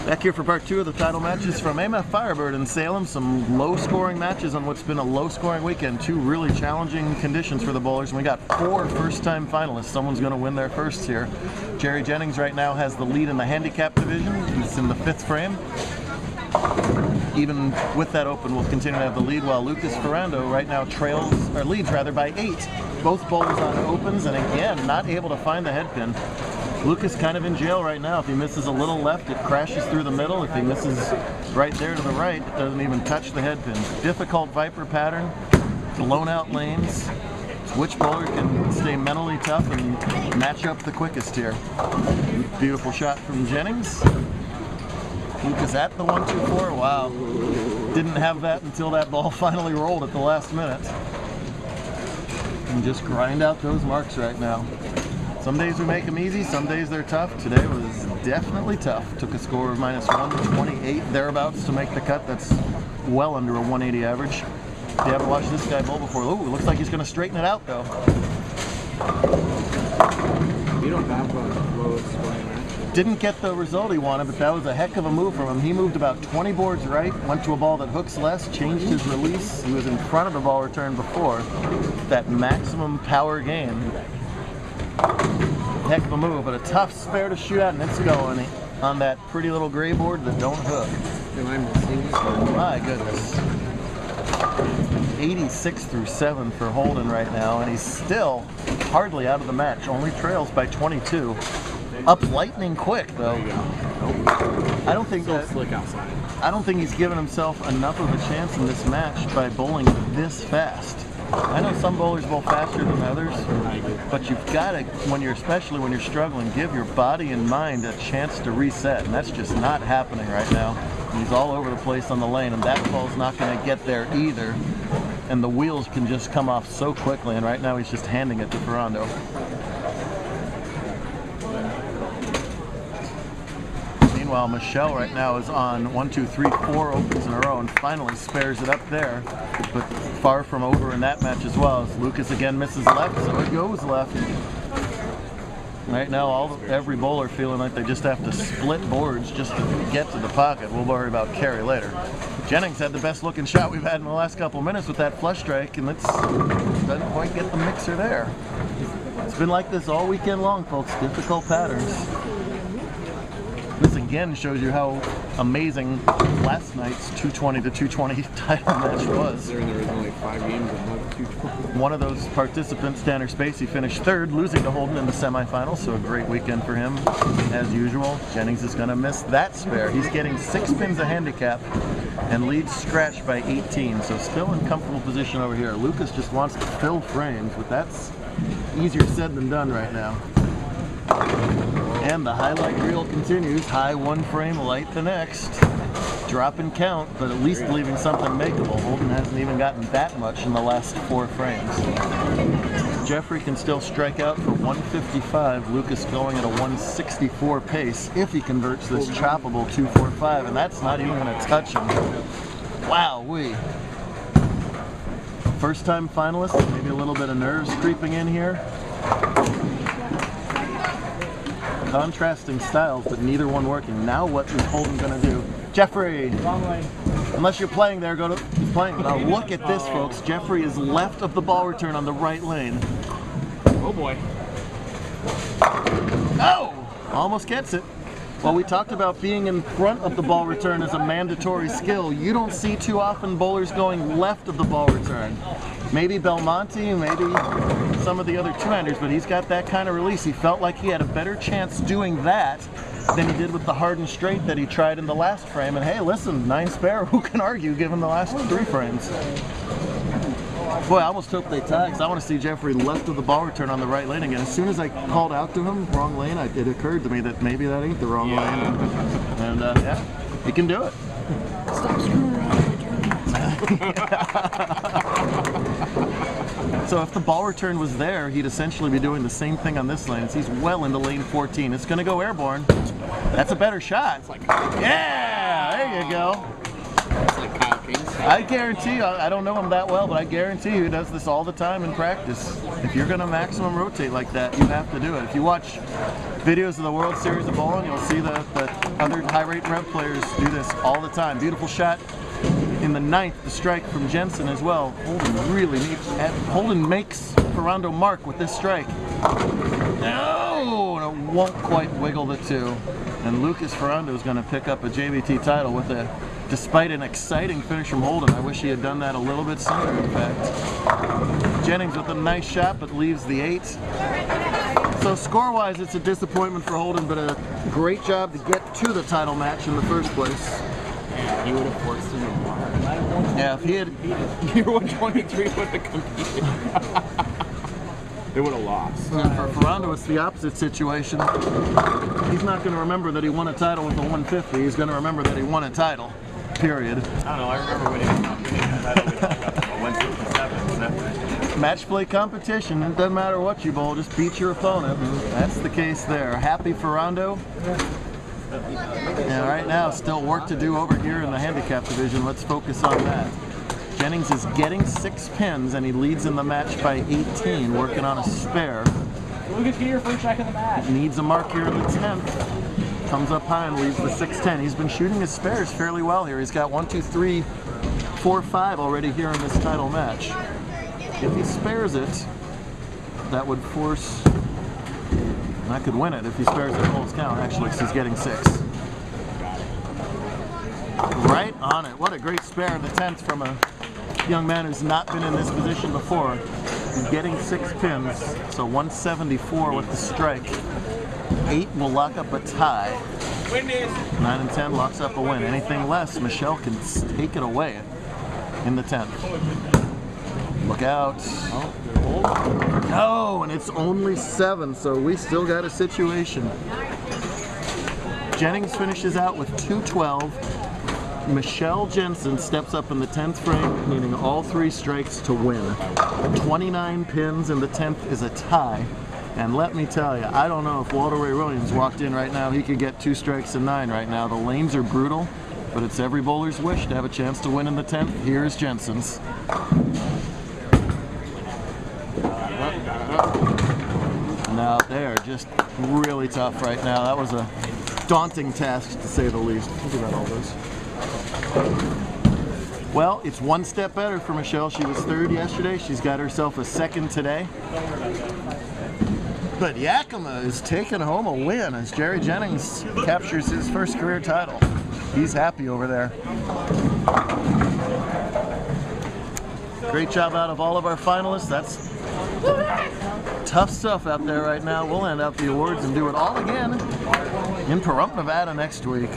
Back here for part 2 of the title matches from AMF Firebird in Salem. Some low-scoring matches on what's been a low-scoring weekend. 2 really challenging conditions for the bowlers. And we got 4 first-time finalists. Someone's going to win their first here. Jennings right now has the lead in the handicap division. He's in the 5th frame. Even with that open, we'll continue to have the lead, while Ferrando right now leads by 8. Both bowlers on opens, and again, not able to find the head pin. Lucas kind of in jail right now. If he misses a little left, it crashes through the middle. If he misses right there to the right, it doesn't even touch the head pin. Difficult Viper pattern, blown out lanes. Which bowler can stay mentally tough and match up the quickest here? Beautiful shot from Jennings. Lucas at the 1-2-4. Wow. Didn't have that until that ball finally rolled at the last minute. And just grind out those marks right now. Some days we make them easy, some days they're tough. Today was definitely tough. Took a score of -128 thereabouts to make the cut. That's well under a 180 average. If you haven't watched this guy bowl before, ooh, looks like he's going to straighten it out though. You don't have a low scoring match. Didn't get the result he wanted, but that was a heck of a move from him. He moved about 20 boards right, went to a ball that hooks less, changed his release. He was in front of the ball return before. That maximum power gain. Heck of a move, but a tough spare to shoot at, and it's going on that pretty little gray board that don't hook. Am I missing this? Oh my goodness. 86 through 7 for Holden right now, and he's still hardly out of the match. Only trails by 22. Up lightning quick though. There you go. Nope. I don't think slick outside. I don't think he's given himself enough of a chance in this match by bowling this fast. I know some bowlers bowl faster than others, but you've got to, especially when you're struggling, give your body and mind a chance to reset, and that's just not happening right now. He's all over the place on the lane, and that ball's not going to get there either, and the wheels can just come off so quickly, and right now he's just handing it to Ferrando. Meanwhile, Michelle right now is on 1, 2, 3, 4 opens in a row and finally spares it up there, but far from over in that match as well, as Lucas again misses left, so it goes left. Right now, every bowler feeling like they just have to split boards just to get to the pocket. We'll worry about carry later. Jennings had the best looking shot we've had in the last couple minutes with that flush strike, and it doesn't quite get the mixer there. It's been like this all weekend long, folks. Difficult patterns. This again shows you how amazing last night's 220 to 220 title match was. There was only 5 games above 220. One of those participants, Tanner Spacey, finished 3rd, losing to Holden in the semifinals, so a great weekend for him as usual. Jennings is going to miss that spare. He's getting 6 pins a handicap and leads scratched by 18, so still in comfortable position over here. Lucas just wants to fill frames, but that's easier said than done right now. And the highlight reel continues. High 1 frame, light the next. Drop and count, but at least leaving something makeable. Holden hasn't even gotten that much in the last 4 frames. Jeffrey can still strike out for 155. Lucas going at a 164 pace if he converts this choppable 245, and that's not even going to touch him. Wow-wee. First time finalist, maybe a little bit of nerves creeping in here. Contrasting styles, but neither one working. Now what is Holden going to do? Jeffrey! Wrong lane. Unless you're playing there, go to... He's playing. Now look at this, folks. Jeffrey is left of the ball return on the right lane. Oh boy. Oh! Almost gets it. Well, we talked about being in front of the ball return as a mandatory skill. You don't see too often bowlers going left of the ball return. Maybe Belmonte, maybe some of the other two-handers, but he's got that kind of release. He felt like he had a better chance doing that than he did with the hard and straight that he tried in the last frame. And hey, listen, 9 spare, who can argue given the last 3 frames? Boy, I almost hope they tie, because I want to see Jeffrey left of the ball return on the right lane again. As soon as I called out to him, wrong lane, it occurred to me that maybe that ain't the wrong lane. And yeah, he can do it. Stop screwing around. So if the ball return was there, he'd essentially be doing the same thing on this lane. He's well into lane 14. It's going to go airborne. That's a better shot. Yeah, there you go. It's like Kyle pace. I guarantee you, I don't know him that well, but I guarantee you he does this all the time in practice. If you're going to maximum rotate like that, you have to do it. If you watch videos of the World Series of Bowling, you'll see that other high-rate rev players do this all the time. Beautiful shot in the 9th, the strike from Jensen as well. Holden makes Ferrando mark with this strike. No, and it won't quite wiggle the 2. And Lucas Ferrando is going to pick up a JBT title despite an exciting finish from Holden. I wish he had done that a little bit sooner, in fact. Jennings with a nice shot, but leaves the 8. So score-wise, it's a disappointment for Holden, but a great job to get to the title match in the first place. Yeah, he would have forced him to mark. Yeah, if he had... Year 123 would have competed. They would have lost. Yeah, for Ferrando, it's the opposite situation. He's not going to remember that he won a title with the 150. He's going to remember that he won a title, period. I don't know, I remember winning a title with a 157. Match play competition, it doesn't matter what you bowl, just beat your opponent. That's the case there. Happy Ferrando. And right now, still work to do over here in the handicap division. Let's focus on that. Jennings is getting 6 pins, and he leads in the match by 18, working on a spare. Lucas, get your first strike in the match. Needs a mark here in the 10th. Comes up high and leaves the 6-10. He's been shooting his spares fairly well here. He's got 1, 2, 3, 4, 5 already here in this title match. If he spares it, that would force... I could win it if he spares it full count, actually, because he's getting 6. Right on it. What a great spare in the 10th from a young man who's not been in this position before. He's getting 6 pins, so 174 with the strike. 8 will lock up a tie. 9 and 10 locks up a win. Anything less, Michelle can take it away in the 10th. Look out. No, and it's only 7, so we still got a situation. Jennings finishes out with 212. Michelle Jensen steps up in the 10th frame, needing all 3 strikes to win. 29 pins in the 10th is a tie. And let me tell you, I don't know if Walter Ray Williams walked in right now, he could get 2 strikes and 9 right now. The lanes are brutal, but it's every bowler's wish to have a chance to win in the 10th. Here's Jensen's. Now they're just really tough right now. That was a daunting task, to say the least. Think about all this. Well, it's 1 step better for Michelle. She was 3rd yesterday. She's got herself a 2nd today. But Yakima is taking home a win as Jerry Jennings captures his first career title. He's happy over there. Great job out of all of our finalists. That's tough stuff out there right now. We'll hand out the awards and do it all again in Pahrump, Nevada next week.